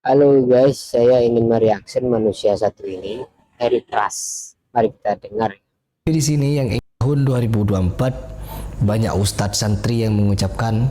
Halo guys, saya ingin mereaction manusia satu ini, Harry Trust. Mari kita dengar. Di sini yang tahun 2024 banyak ustadz santri yang mengucapkan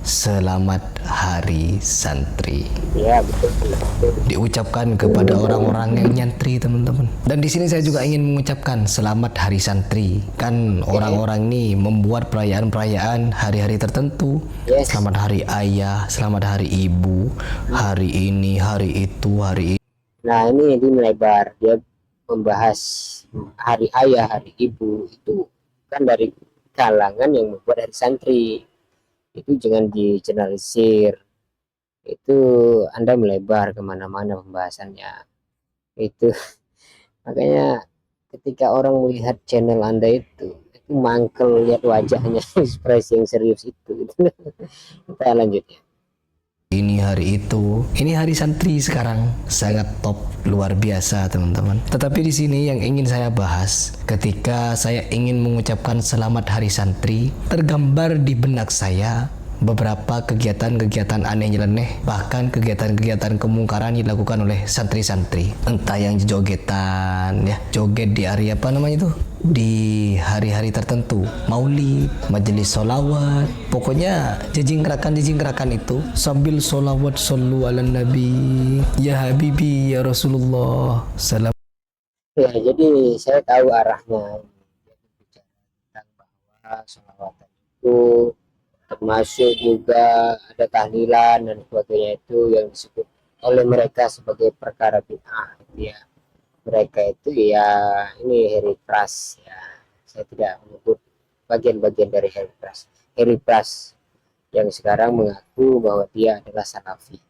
Selamat Hari Santri. Ya betul, betul. Diucapkan kepada orang-orang yang nyantri, teman-teman. Dan di sini saya juga ingin mengucapkan Selamat Hari Santri. Kan orang-orang ini membuat perayaan-perayaan hari-hari tertentu. Yes. Selamat Hari Ayah, Selamat Hari Ibu, hari ini, hari itu, hari ini. Nah ini melebar, dia membahas hari ayah, hari ibu itu kan dari kalangan yang membuat hari santri. Itu jangan digeneralisir. Itu Anda melebar kemana-mana pembahasannya. Itu makanya ketika orang melihat channel Anda itu mangkel lihat wajahnya ekspresi yang serius itu. Kita lanjut ya. Ini hari itu, ini hari santri sekarang sangat top, luar biasa teman-teman. Tetapi di sini yang ingin saya bahas, ketika saya ingin mengucapkan selamat hari santri, tergambar di benak saya beberapa kegiatan-kegiatan aneh nyeleneh, bahkan kegiatan-kegiatan kemungkaran dilakukan oleh santri-santri. Entah yang jogetan, ya joget di hari apa namanya itu, di hari-hari tertentu, maulid, majelis solawat, pokoknya jejing-gerakan itu sambil solawat sallu ala nabi, ya habibi ya Rasulullah salam. Ya, jadi saya tahu arahnya. Bicara tentang bahwa sholawatan itu termasuk juga ada tahlilan dan sebagainya itu yang disebut oleh mereka sebagai perkara bid'ah gitu ya. Mereka itu ya ini Harry Pras ya. Saya tidak menyebut bagian-bagian dari Harry Pras. Harry Pras yang sekarang mengaku bahwa dia adalah salafi.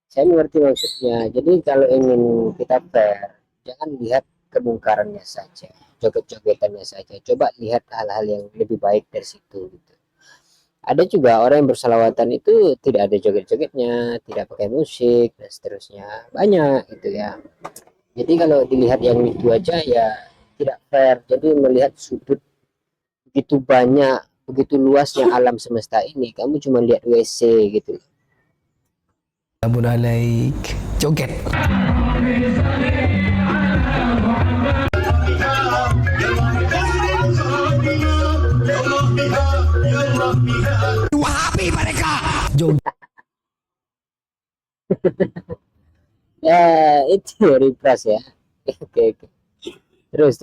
Saya mengerti maksudnya. Jadi kalau ingin kita fair, jangan lihat kemungkarannya saja, joget-jogetannya saja. Coba lihat hal-hal yang lebih baik dari situ. Gitu. Ada juga orang yang bersalawatan itu tidak ada joget-jogetnya, tidak pakai musik dan seterusnya. Banyak gitu ya. Jadi kalau dilihat yang itu aja ya tidak fair. Jadi melihat sudut begitu banyak, begitu luasnya alam semesta ini, kamu cuma lihat WC gitu. Amun alaik, joget. Wahabi mereka. Joget. Ya itu refresh ya. Oke, oke. Terus.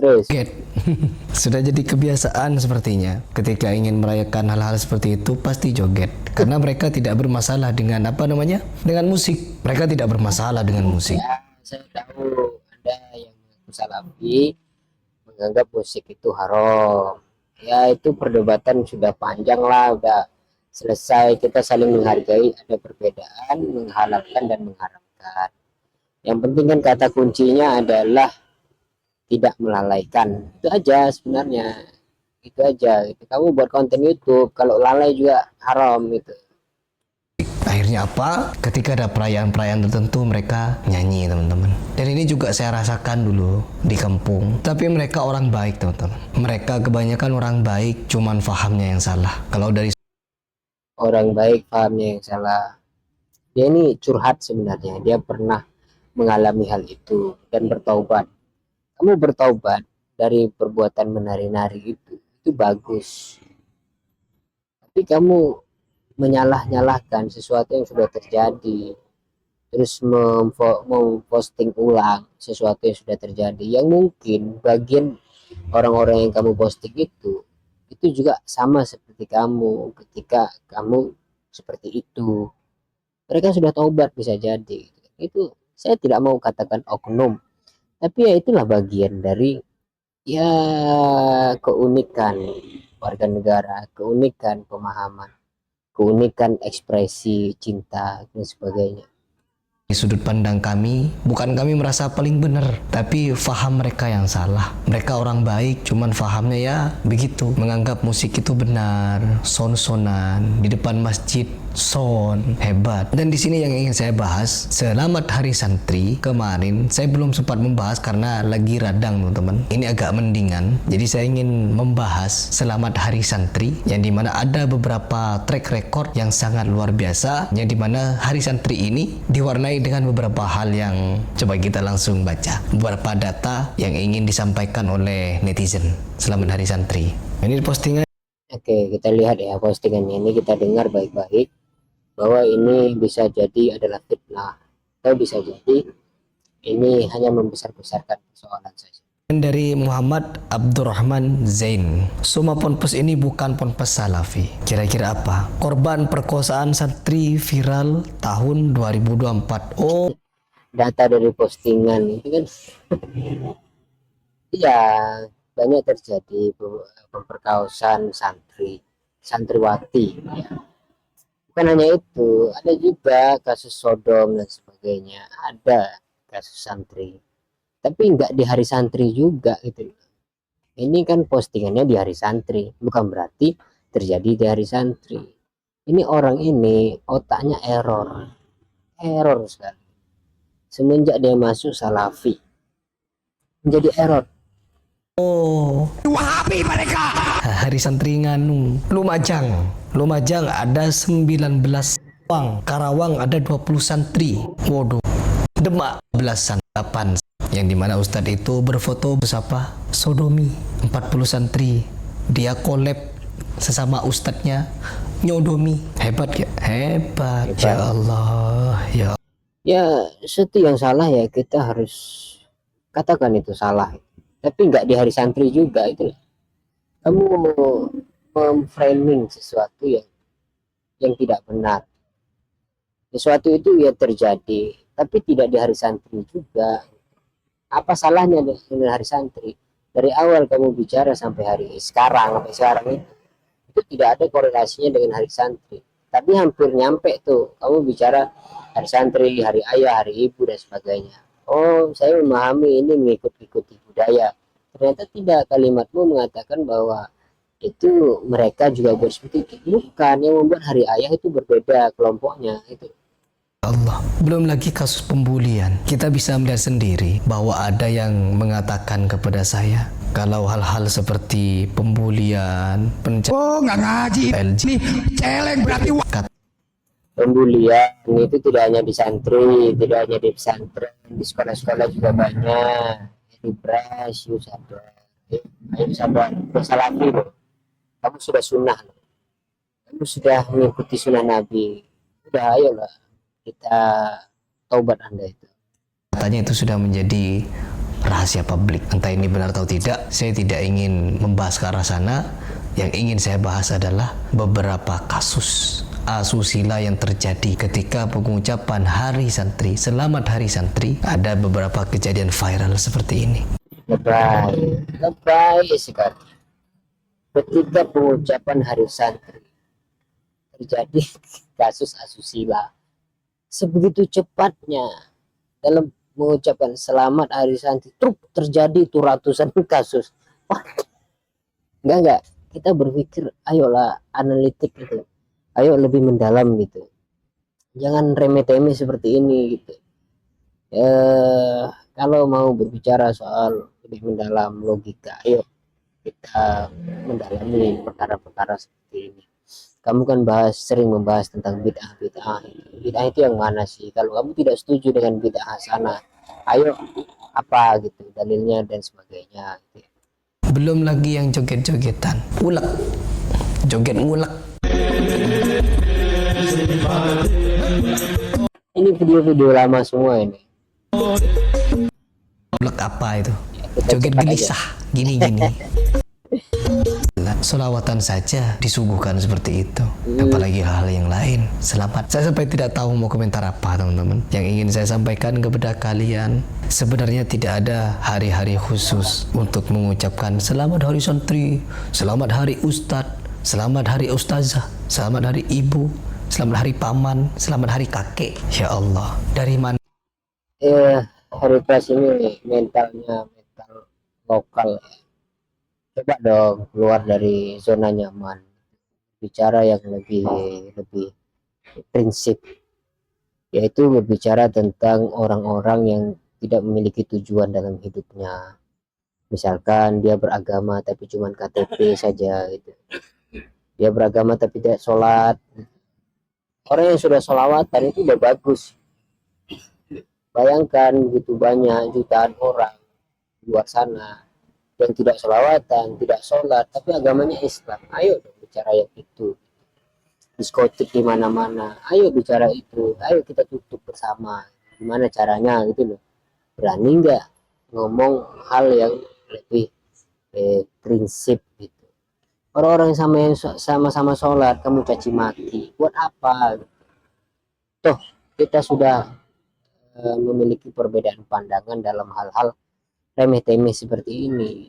Sudah jadi kebiasaan sepertinya. Ketika ingin merayakan hal-hal seperti itu pasti joget. Karena mereka tidak bermasalah dengan apa namanya? Dengan musik. Mereka tidak bermasalah dengan musik. Ya, saya tahu Anda yang mengaku salafi menganggap musik itu haram. Ya itu perdebatan sudah panjang lah, udah selesai. Kita saling menghargai, ada perbedaan, menghalalkan dan mengharamkan. Yang penting kan kata kuncinya adalah tidak melalaikan. Itu aja sebenarnya. Itu aja. Gitu. Kamu buat konten YouTube, kalau lalai juga haram gitu. Akhirnya apa? Ketika ada perayaan-perayaan tertentu mereka nyanyi, teman-teman. Dan ini juga saya rasakan dulu di kampung. Tapi mereka orang baik, teman-teman. Mereka kebanyakan orang baik, cuman fahamnya yang salah. Kalau dari Orang baik pahamnya yang salah. Dia ini curhat sebenarnya. Dia pernah mengalami hal itu dan bertaubat. Kamu bertaubat dari perbuatan menari-nari itu bagus. Tapi kamu menyalah-nyalahkan sesuatu yang sudah terjadi, terus memposting ulang sesuatu yang sudah terjadi, yang mungkin bagian orang-orang yang kamu posting itu juga sama seperti kamu ketika kamu seperti itu. Mereka sudah taubat bisa jadi. Itu saya tidak mau katakan oknum, tapi ya itulah bagian dari ya keunikan warga negara, keunikan pemahaman, keunikan ekspresi cinta dan sebagainya. sudut pandang kami, bukan kami merasa paling benar, tapi faham mereka yang salah. Mereka orang baik, cuman fahamnya ya begitu. Menganggap musik itu benar, son-sonan di depan masjid Son, hebat. Dan di sini yang ingin saya bahas, selamat hari santri. Kemarin saya belum sempat membahas karena lagi radang teman-teman. Ini agak mendingan. Jadi saya ingin membahas selamat hari santri, yang dimana ada beberapa track record yang sangat luar biasa, yang dimana hari santri ini diwarnai dengan beberapa hal yang coba kita langsung baca. Beberapa data yang ingin disampaikan oleh netizen. Selamat hari santri. Ini postingan. Oke, kita lihat ya postingannya ini, kita dengar baik-baik bahwa ini bisa jadi adalah fitnah, atau bisa jadi ini hanya membesar-besarkan persoalan saja. Dari Muhammad Abdurrahman Zain. Semua ponpes ini bukan ponpes salafi. Kira-kira apa? Korban perkosaan santri viral tahun 2024. Oh, Data dari postingan itu kan iya, banyak terjadi pemperkosaan santriwati ya. Bukan hanya itu, ada juga kasus Sodom dan sebagainya, ada kasus santri, tapi nggak di hari santri juga gitu. Ini kan postingannya di hari santri, bukan berarti terjadi di hari santri. Ini orang ini otaknya error sekali. Semenjak dia masuk salafi menjadi error. hari santri nganu. Lumajang ada 19 Karawang. Karawang ada 20 santri. Waduh. Demak belasan 8, yang dimana ustadz itu berfoto bersama sodomi 40 santri. Dia collab sesama ustadznya nyodomi. Hebat ya? Hebat. Ya Allah. Ya, sesuatu yang salah ya kita harus katakan itu salah. Tapi nggak di hari santri juga itu. Kamu memframing sesuatu yang tidak benar. Sesuatu itu ya terjadi, tapi tidak di hari santri juga. Apa salahnya dengan hari santri? Dari awal kamu bicara sampai sampai sekarang itu tidak ada korelasinya dengan hari santri. Tapi hampir nyampe tuh, kamu bicara hari santri, hari ayah, hari ibu dan sebagainya. Oh, saya memahami ini mengikuti budaya. Ternyata tidak, kalimatmu mengatakan bahwa itu mereka juga buat seperti itu. Bukan, yang membuat hari ayah itu berbeda kelompoknya itu. Allah. Belum lagi kasus pembulian. Kita bisa melihat sendiri bahwa ada yang mengatakan kepada saya, kalau hal-hal seperti pembulian, nggak ngaji ini celeng berarti Pembulian itu tidak hanya di santri, tidak hanya di pesantren, di sekolah-sekolah juga banyak. Di Bras, ayo sabar, bersalafi loh. Kamu sudah sunnah loh. Kamu sudah mengikuti sunnah Nabi. Udah, ayolah kita taubat Anda itu. katanya itu sudah menjadi rahasia publik. Entah ini benar atau tidak, saya tidak ingin membahas ke arah sana. Yang ingin saya bahas adalah beberapa kasus asusila yang terjadi ketika pengucapan hari santri, selamat hari santri. Ada beberapa kejadian viral seperti ini. Lebay sekali. Ketika pengucapan hari santri terjadi kasus asusila, sebegitu cepatnya dalam mengucapkan selamat hari santri, truk terjadi itu ratusan kasus. Wah, enggak, kita berpikir ayolah analitik gitu, ayo lebih mendalam gitu, jangan remeh-temeh seperti ini gitu. Kalau mau berbicara soal lebih mendalam logika, ayo kita mendalami perkara-perkara seperti ini. Kamu kan sering membahas tentang bid'ah. Bid'ah itu yang mana sih? Kalau kamu tidak setuju dengan bid'ah sana, ayo apa gitu dalilnya dan sebagainya gitu. Belum lagi yang joget-jogetan, ulek, joget ngulek. Ini video-video lama semua ini. Ulek apa itu? Kita Joget cepat gelisah, gini-gini. Selawatan saja disuguhkan seperti itu, apalagi hal-hal yang lain. Selamat. Saya sampai tidak tahu mau komentar apa, teman-teman. Yang ingin saya sampaikan kepada kalian, sebenarnya tidak ada hari-hari khusus untuk mengucapkan selamat hari santri, selamat hari ustadz, selamat hari ustazah, selamat hari ibu, selamat hari paman, selamat hari kakek. Ya Allah, dari mana? Hari kelas ini mental lokal ya. Coba dong keluar dari zona nyaman, bicara yang lebih prinsip, yaitu berbicara tentang orang-orang yang tidak memiliki tujuan dalam hidupnya. Misalkan dia beragama tapi cuma KTP saja gitu. Dia beragama tapi tidak sholat. Orang yang sudah sholawatan itu udah bagus. Bayangkan begitu banyak jutaan orang di luar sana yang tidak sholawatan, tidak sholat, tapi agamanya Islam. Ayo dong bicara yang itu. Diskotik di mana-mana. Ayo bicara itu. Ayo kita tutup bersama. Gimana caranya gitu loh. Berani nggak ngomong hal yang lebih prinsip gitu. Orang-orang yang sama-sama sholat, kamu caci maki. Buat apa? Toh kita sudah memiliki perbedaan pandangan dalam hal-hal remeh-temeh seperti ini.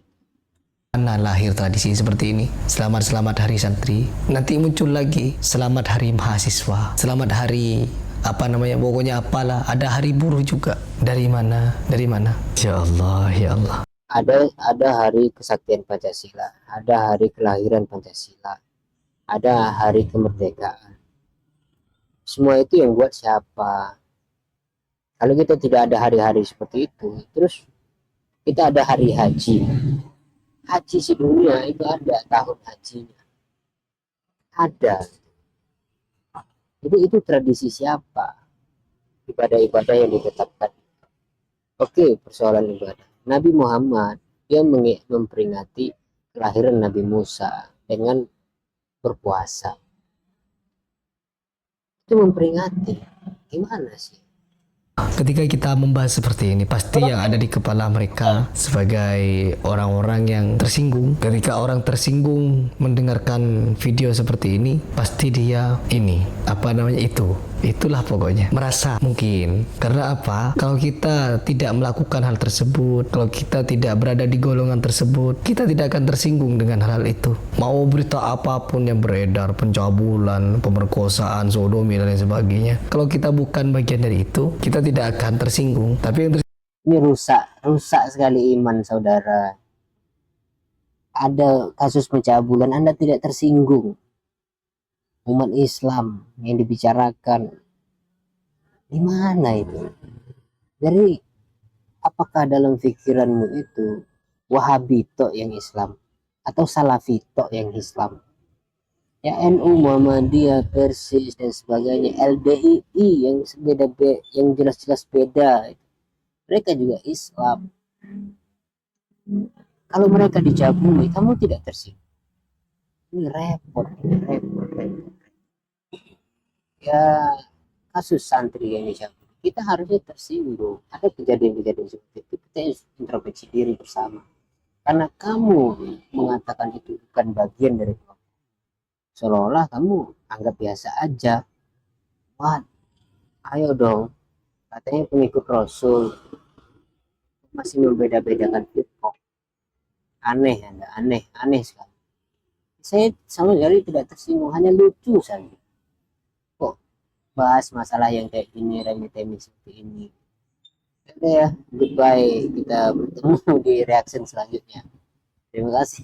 Mana lahir tradisi seperti ini? Selamat Hari Santri. Nanti muncul lagi Selamat Hari Mahasiswa, Selamat Hari apa namanya, pokoknya apalah. Ada hari buruh juga. Dari mana? Dari mana? Ya Allah, ya Allah. Ada hari kesaktian Pancasila, ada hari kelahiran Pancasila, ada hari kemerdekaan. Semua itu yang buat siapa? Kalau kita tidak ada hari-hari seperti itu, terus kita ada hari haji. Haji sedunia itu ada tahun hajinya. Ada. Jadi itu tradisi siapa? Ibadah-ibadah yang ditetapkan. Oke, persoalan ibadah. Nabi Muhammad dia memperingati kelahiran Nabi Musa dengan berpuasa. Itu memperingati. Gimana sih? Ketika kita membahas seperti ini, pasti yang ada di kepala mereka sebagai orang-orang yang tersinggung. Ketika orang tersinggung mendengarkan video seperti ini, pasti dia ini, apa namanya, itulah pokoknya merasa mungkin. Karena apa? Kalau kita tidak melakukan hal tersebut, kalau kita tidak berada di golongan tersebut, kita tidak akan tersinggung dengan hal itu. Mau berita apapun yang beredar, pencabulan, pemerkosaan, sodomi dan lain sebagainya, kalau kita bukan bagian dari itu, kita tidak akan tersinggung. Tapi yang Ini rusak sekali iman saudara. Ada kasus pencabulan, Anda tidak tersinggung. Umat Islam yang dibicarakan, di mana itu? Jadi apakah dalam pikiranmu itu Wahabi tok yang Islam atau Salafi tok yang Islam? Ya NU, Muhammadiyah, Persis dan sebagainya, LDII yang yang jelas-jelas beda. Mereka juga Islam. Kalau mereka dicabuli, kamu tidak tersinggung. Ini repot. Ya kasus santri yang dicabuli, kita harusnya tersinggung. Ada kejadian-kejadian seperti itu, kita introspeksi diri bersama. Karena kamu mengatakan itu bukan bagian dari kelompok, seolah-olah kamu anggap biasa aja. Wah, ayo dong, katanya pengikut Rasul masih membeda-bedakan kelompok. Aneh, Anda, aneh sekali. Saya sama sekali tidak tersinggung, hanya lucu saja. Kok bahas masalah yang kayak ini, remeh-temeh seperti ini. Oke ya, goodbye. Kita bertemu di reaction selanjutnya. Terima kasih.